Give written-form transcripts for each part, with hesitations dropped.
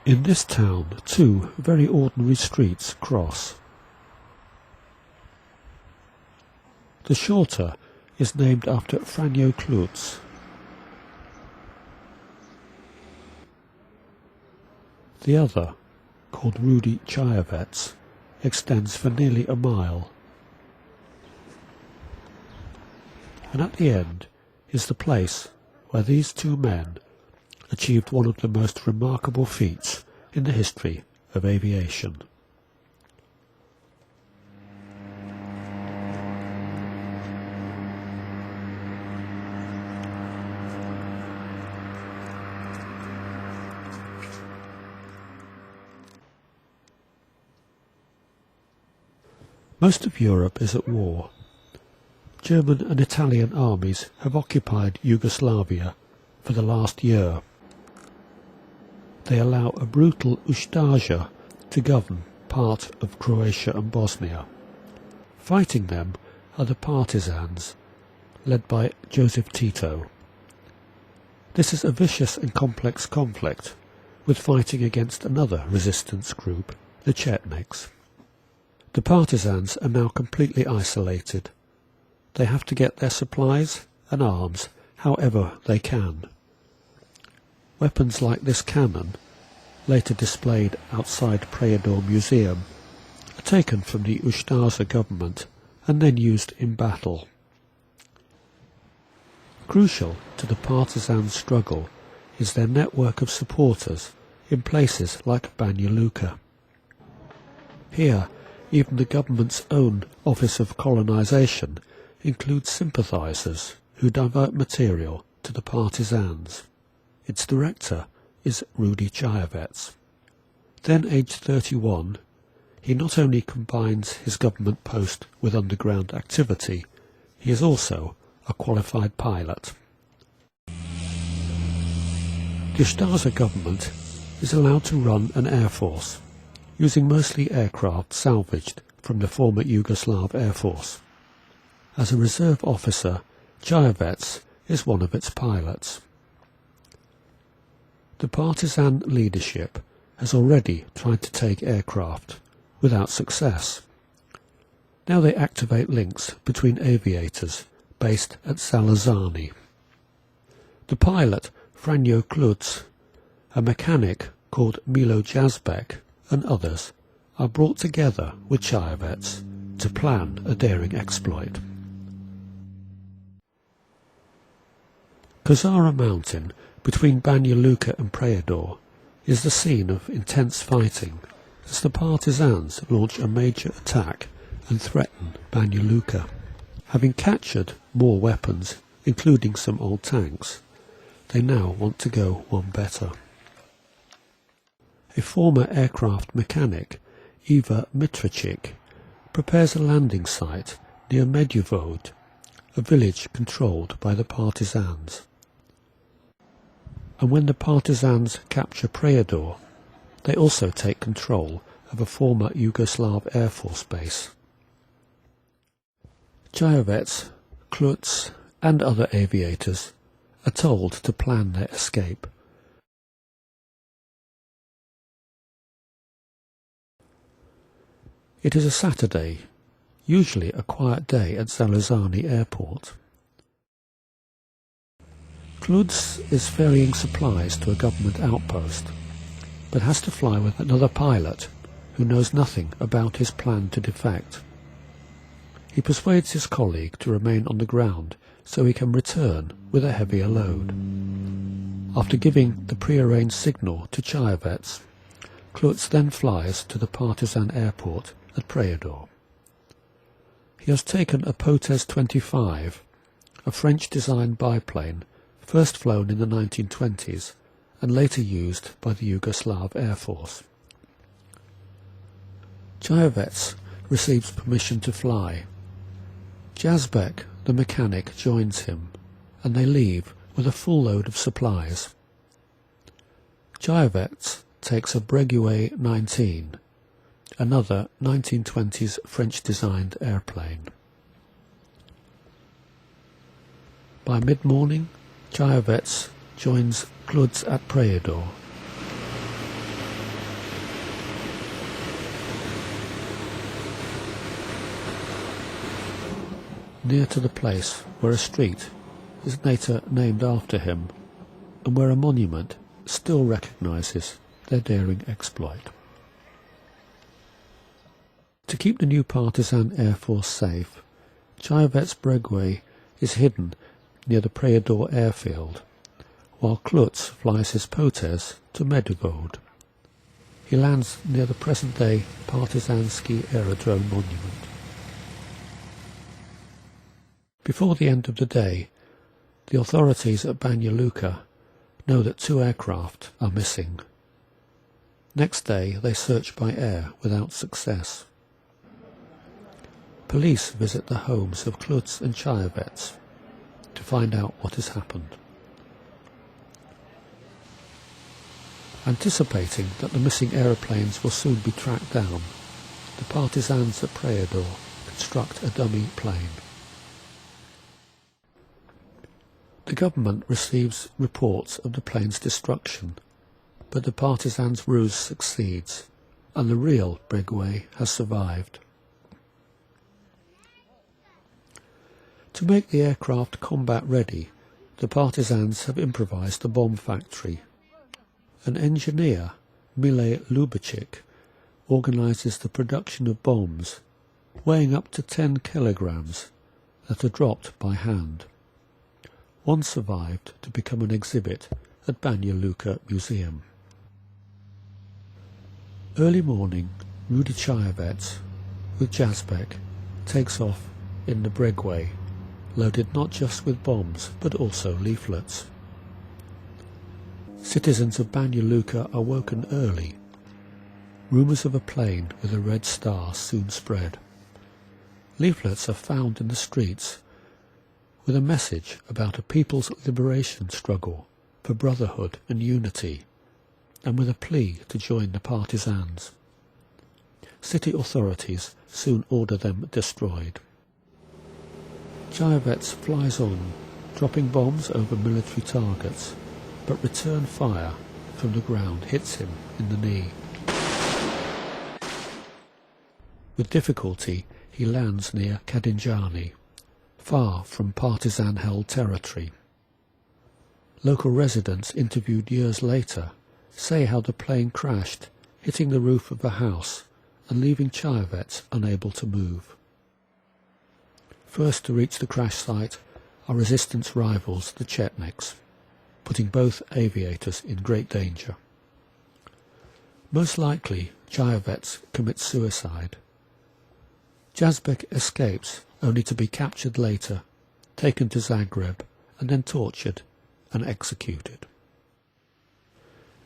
In this town, two very ordinary streets cross. The shorter is named after Franjo Kluz. The other, called Rudi Čajavec, extends for nearly a mile. And at the end is the place where these two men achieved one of the most remarkable feats in the history of aviation. Most of Europe is at war. German and Italian armies have occupied Yugoslavia for the last year. They allow a brutal Ustaša to govern part of Croatia and Bosnia. Fighting them are the partisans, led by Joseph Tito. This is a vicious and complex conflict, with fighting against another resistance group, the Chetniks. The partisans are now completely isolated. They have to get their supplies and arms however they can. Weapons like this cannon, later displayed outside Prijedor Museum, are taken from the Ustaša government and then used in battle. Crucial to the partisan struggle is their network of supporters in places like Banja Luka. Here, even the government's own Office of Colonization includes sympathizers who divert material to the partisans. Its director is Rudi Čajavec. Then aged 31, he not only combines his government post with underground activity, he is also a qualified pilot. The Ustaša government is allowed to run an air force, using mostly aircraft salvaged from the former Yugoslav Air Force. As a reserve officer, Čajavec is one of its pilots. The partisan leadership has already tried to take aircraft, without success. Now they activate links between aviators based at Salazani. The pilot, Franjo Kluz, a mechanic called Milo Jazbek, and others are brought together with Čajavec to plan a daring exploit. Kozara Mountain, between Banja Luka and Prijedor, is the scene of intense fighting as the partisans launch a major attack and threaten Banja Luka. Having captured more weapons, including some old tanks, they now want to go one better. A former aircraft mechanic, Iva Mitricic, prepares a landing site near Medjugorje, a village controlled by the partisans. And when the partisans capture Prijedor, they also take control of a former Yugoslav Air Force base. Čajavec, Kluz, and other aviators are told to plan their escape. It is a Saturday, usually a quiet day at Salazani Airport. Kluz is ferrying supplies to a government outpost, but has to fly with another pilot who knows nothing about his plan to defect. He persuades his colleague to remain on the ground so he can return with a heavier load. After giving the prearranged signal to Čajavec, Kluz then flies to the partisan airport at Prijedor. He has taken a Potez 25, a French-designed biplane first flown in the 1920s and later used by the Yugoslav Air Force. Čajavec receives permission to fly. Jazbek, the mechanic, joins him, and they leave with a full load of supplies. Čajavec takes a Breguet 19, another 1920s French-designed airplane. By mid-morning, Čajavec joins Kluz at Prijedor. near to the place where a street is later named after him and where a monument still recognises their daring exploit. To keep the new partisan air force safe, Čajavec Bregway is hidden near the Preador airfield, while Kluz flies his Potez to Medivode. He lands near the present-day Partisansky Aerodrome monument. Before the end of the day, the authorities at Banja Luka know that 2 aircraft are missing. Next day they search by air without success. Police visit the homes of Kluz and Čajavec to find out what has happened. Anticipating that the missing aeroplanes will soon be tracked down, the partisans at Preador construct a dummy plane. The government receives reports of the plane's destruction, but the partisans' ruse succeeds, and the real Bregway has survived. To make the aircraft combat ready, the partisans have improvised a bomb factory. An engineer, Mile Lubachik, organises the production of bombs weighing up to 10 kilograms that are dropped by hand. One survived to become an exhibit at Banja Luka Museum. Early morning, Rudi Čajavec, with Jazbek, takes off in the Bregway, loaded not just with bombs but also leaflets. Citizens of Banja Luka are woken early. Rumours of a plane with a red star soon spread. Leaflets are found in the streets with a message about a people's liberation struggle for brotherhood and unity, and with a plea to join the partisans. City authorities soon order them destroyed. Čajavec flies on, dropping bombs over military targets, but return fire from the ground hits him in the knee. With difficulty he lands near Kadinjani, far from partisan-held territory. Local residents interviewed years later say how the plane crashed, hitting the roof of a house and leaving Čajavec unable to move. First to reach the crash site are resistance rivals, the Chetniks, putting both aviators in great danger. Most likely, Čajavec commits suicide. Jazbek escapes, only to be captured later, taken to Zagreb, and then tortured and executed.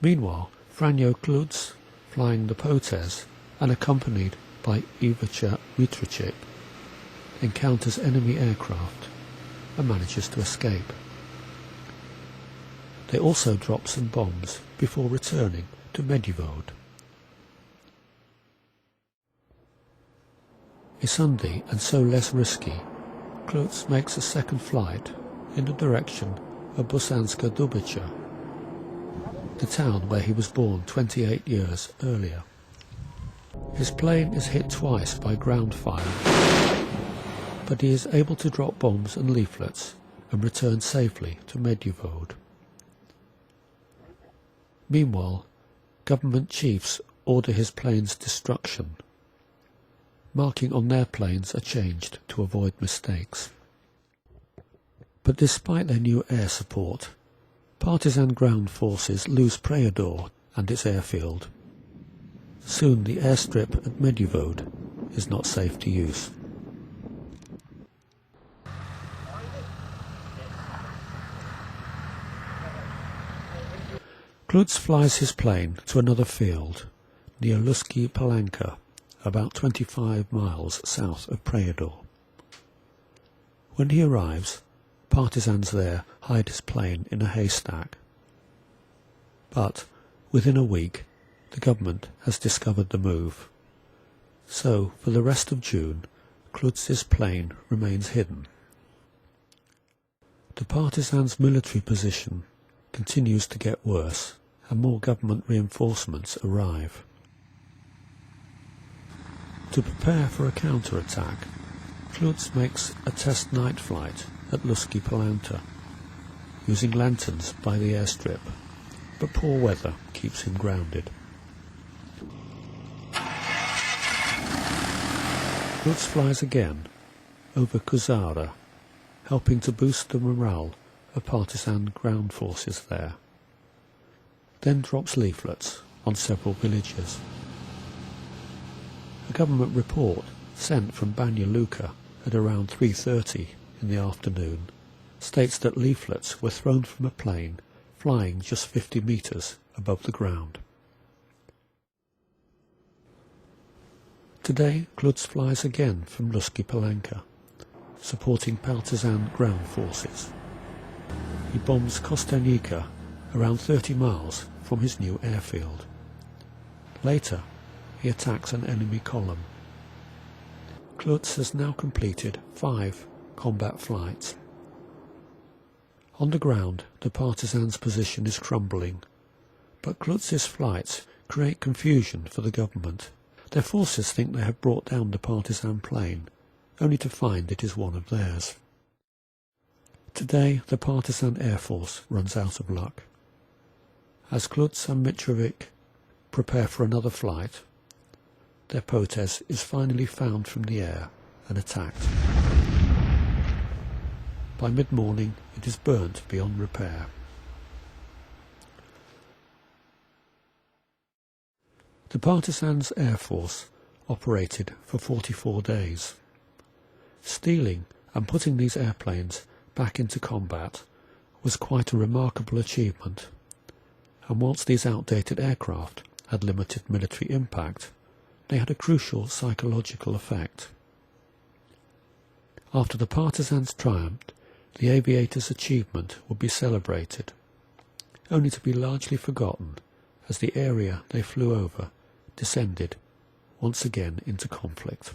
Meanwhile, Franjo Kluz, flying the Potez and accompanied by Ivica Mitricic, encounters enemy aircraft and manages to escape. They also drop some bombs before returning to Medivode. A Sunday, and so less risky, Kluz makes a second flight in the direction of Bosanska Dubica, the town where he was born 28 years earlier. His plane is hit twice by ground fire, but he is able to drop bombs and leaflets and return safely to Medivode. Meanwhile, government chiefs order his plane's destruction. Marking on their planes are changed to avoid mistakes. But despite their new air support, partisan ground forces lose Preador and its airfield. Soon the airstrip at Medivode is not safe to use. Kluz flies his plane to another field, near Luski Palanka, about 25 miles south of Preador. When he arrives, partisans there hide his plane in a haystack. But within a week, the government has discovered the move. So, for the rest of June, Kluz's plane remains hidden. The partisans' military position continues to get worse, and more government reinforcements arrive. To prepare for a counterattack, Kluz makes a test night flight at Lusky Polanta, using lanterns by the airstrip, but poor weather keeps him grounded. Kluz flies again over Kozara, helping to boost the morale of partisan ground forces there, then drops leaflets on several villages. A government report sent from Banja Luka at around 3:30 in the afternoon states that leaflets were thrown from a plane flying just 50 metres above the ground. Today Kluz flies again from Lusky Palanka, supporting partisan ground forces. He bombs Kostanica around 30 miles from his new airfield. Later he attacks an enemy column. Kluz has now completed 5 combat flights. On the ground, the partisans' position is crumbling, but Kluz's flights create confusion for the government. Their forces think they have brought down the partisan plane, only to find it is one of theirs. Today, the partisan air force runs out of luck. As Kluz and Mitrovic prepare for another flight, their Potes is finally found from the air and attacked. By mid-morning it is burnt beyond repair. The partisans' air force operated for 44 days. Stealing and putting these airplanes back into combat was quite a remarkable achievement, and whilst these outdated aircraft had limited military impact, they had a crucial psychological effect. After the partisans triumphed, the aviators' achievement would be celebrated, only to be largely forgotten as the area they flew over descended once again into conflict.